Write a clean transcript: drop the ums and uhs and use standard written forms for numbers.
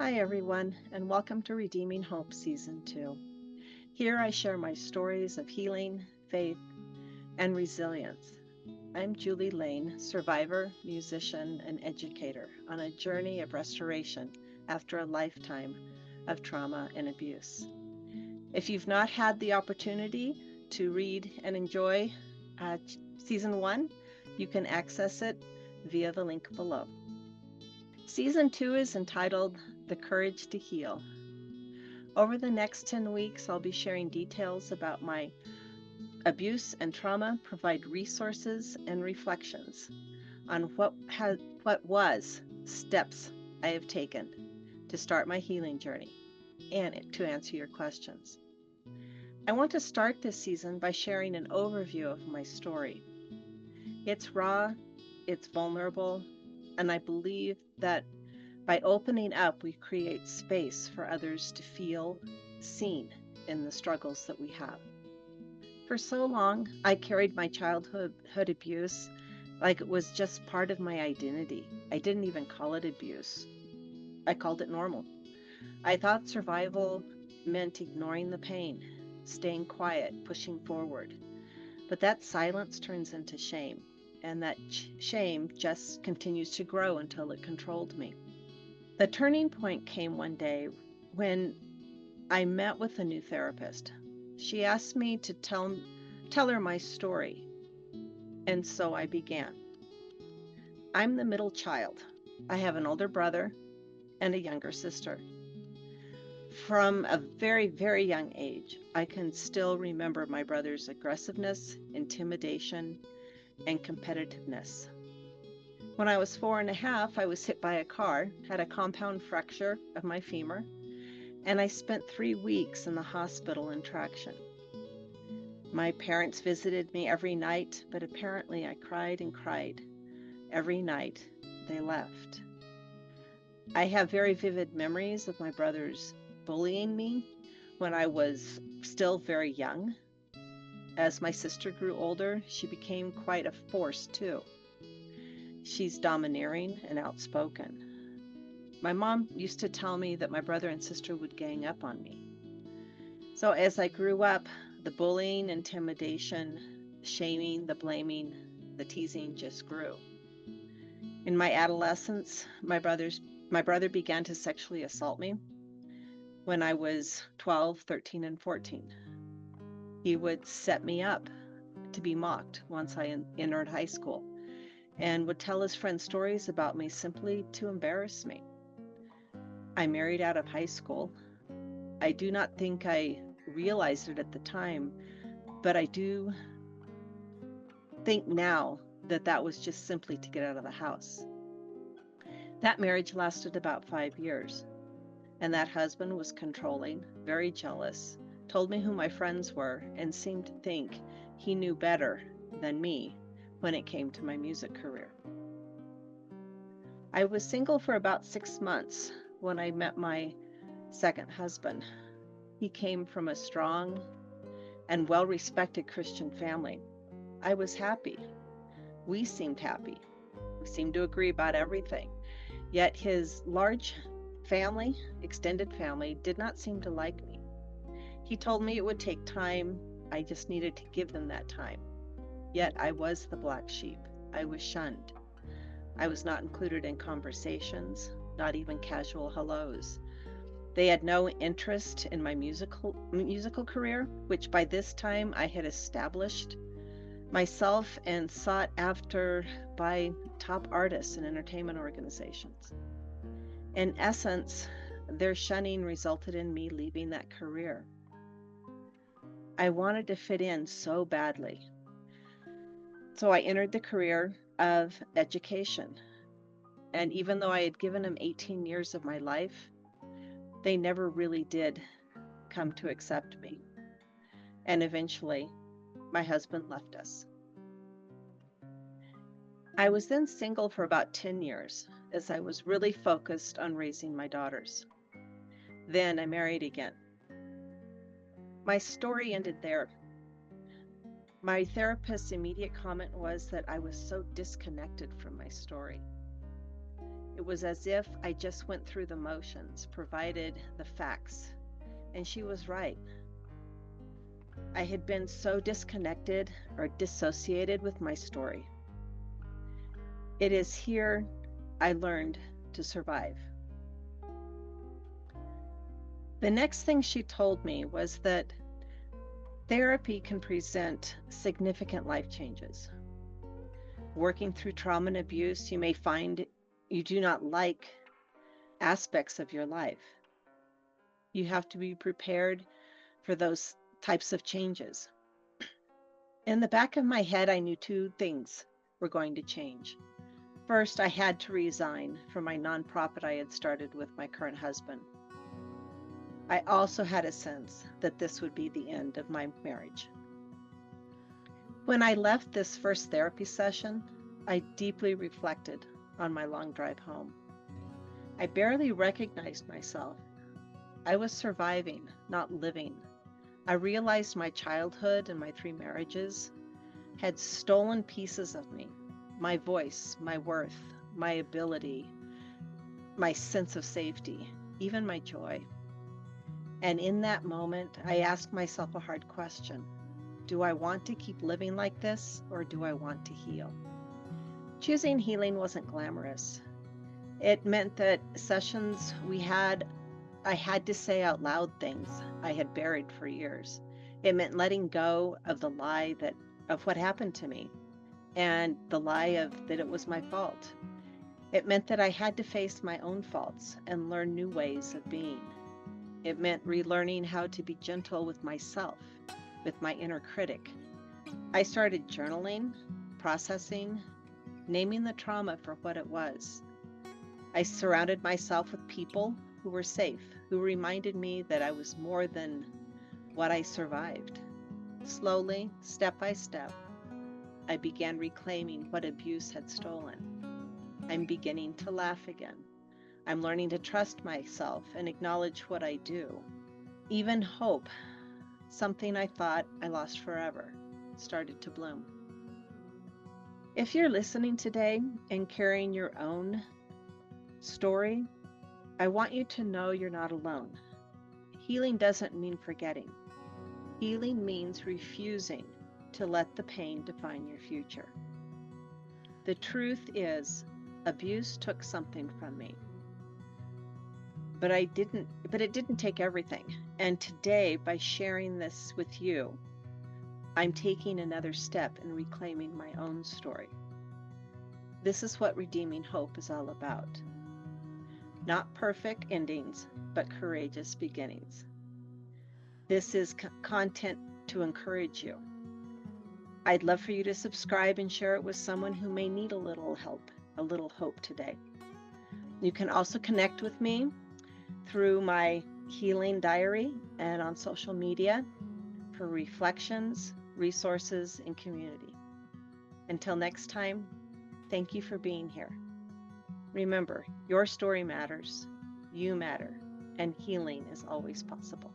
Hi, everyone, and welcome to Redeeming Hope Season 2. Here I share my stories of healing, faith, and resilience. I'm Julie Lane, survivor, musician, and educator on a journey of restoration after a lifetime of trauma and abuse. If you've not had the opportunity to read and enjoy Season 1, you can access it via the link below. Season 2 is entitled The Courage to Heal. Over the next 10 weeks, I'll be sharing details about my abuse and trauma, provide resources and reflections on what was steps I have taken to start my healing journey and to answer your questions. I want to start this season by sharing an overview of my story. It's raw, it's vulnerable, and I believe that by opening up, we create space for others to feel seen in the struggles that we have. For so long, I carried my childhood abuse like it was just part of my identity. I didn't even call it abuse. I called it normal. I thought survival meant ignoring the pain, staying quiet, pushing forward. But that silence turns into shame, and that shame just continues to grow until it controlled me. The turning point came one day when I met with a new therapist. She asked me to tell her my story, and so I began. I'm the middle child. I have an older brother and a younger sister. From a very, very young age, I can still remember my brother's aggressiveness, intimidation, and competitiveness. When I was 4.5, I was hit by a car, had a compound fracture of my femur, and I spent 3 weeks in the hospital in traction. My parents visited me every night, but apparently I cried and cried. Every night they left. I have very vivid memories of my brothers bullying me when I was still very young. As my sister grew older, she became quite a force too. She's domineering and outspoken. My mom used to tell me that my brother and sister would gang up on me. So as I grew up, the bullying, intimidation, shaming, the blaming, the teasing just grew. In my adolescence, my brother began to sexually assault me when I was 12, 13, and 14. He would set me up to be mocked once I entered high school and would tell his friends stories about me simply to embarrass me. I married out of high school. I do not think I realized it at the time, but I do think now that that was just simply to get out of the house. That marriage lasted about 5 years, and that husband was controlling, very jealous, told me who my friends were, and seemed to think he knew better than me when it came to my music career. I was single for about 6 months when I met my second husband. He came from a strong and well-respected Christian family. I was happy. We seemed happy. We seemed to agree about everything. Yet his large family, extended family, did not seem to like me. He told me it would take time. I just needed to give them that time. Yet I was the black sheep. I was shunned. I was not included in conversations, not even casual hellos. They had no interest in my musical career, which by this time I had established myself and sought after by top artists and entertainment organizations. In essence, their shunning resulted in me leaving that career. I wanted to fit in so badly. So I entered the career of education. And even though I had given them 18 years of my life, they never really did come to accept me. And eventually, my husband left us. I was then single for about 10 years as I was really focused on raising my daughters. Then I married again. My story ended there. My therapist's immediate comment was that I was so disconnected from my story. It was as if I just went through the motions, provided the facts, and she was right. I had been so disconnected or dissociated with my story. It is here I learned to survive. The next thing she told me was that therapy can present significant life changes. Working through trauma and abuse, you may find you do not like aspects of your life. You have to be prepared for those types of changes. In the back of my head, I knew two things were going to change. First, I had to resign from my nonprofit I had started with my current husband. I also had a sense that this would be the end of my marriage. When I left this first therapy session, I deeply reflected on my long drive home. I barely recognized myself. I was surviving, not living. I realized my childhood and my 3 marriages had stolen pieces of me, my voice, my worth, my ability, my sense of safety, even my joy. And in that moment, I asked myself a hard question. Do I want to keep living like this, or do I want to heal? Choosing healing wasn't glamorous. It meant that sessions I had to say out loud things I had buried for years. It meant letting go of the lie of what happened to me and the lie of that it was my fault. It meant that I had to face my own faults and learn new ways of being. It meant relearning how to be gentle with myself, with my inner critic. I started journaling, processing, naming the trauma for what it was. I surrounded myself with people who were safe, who reminded me that I was more than what I survived. Slowly, step by step, I began reclaiming what abuse had stolen. I'm beginning to laugh again. I'm learning to trust myself and acknowledge what I do. Even hope, something I thought I lost forever, started to bloom. If you're listening today and carrying your own story, I want you to know you're not alone. Healing doesn't mean forgetting. Healing means refusing to let the pain define your future. The truth is, abuse took something from me. But it didn't take everything. And today, by sharing this with you, I'm taking another step in reclaiming my own story. This is what Redeeming Hope is all about. Not perfect endings, but courageous beginnings. This is content to encourage you. I'd love for you to subscribe and share it with someone who may need a little help, a little hope today. You can also connect with me through my healing diary and on social media for reflections, resources, and community. Until next time, thank you for being here. Remember, your story matters, you matter, and healing is always possible.